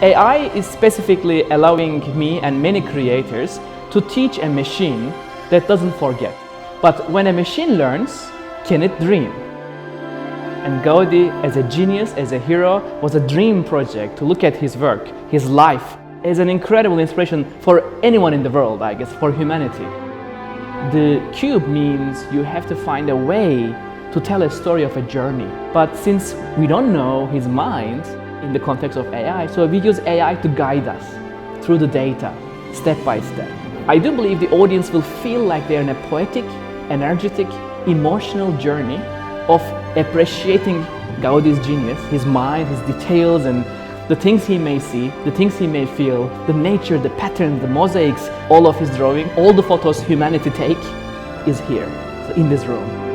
AI is specifically allowing me and many creators to teach a machine that doesn't forget. But when a machine learns, can it dream? And Gaudí, as a genius, as a hero, was a dream project to look at his work, his life, as an incredible inspiration for anyone in the world, I guess, for humanity. The cube means you have to find a way to tell a story of a journey. But since we don't know his mind in the context of AI, so we use AI to guide us through the data, step by step. I do believe the audience will feel like they're in a poetic, energetic, emotional journey of appreciating Gaudí's genius, his mind, his details, and the things he may see, the things he may feel, the nature, the patterns, the mosaics, all of his drawing, all the photos humanity take is here, so in this room.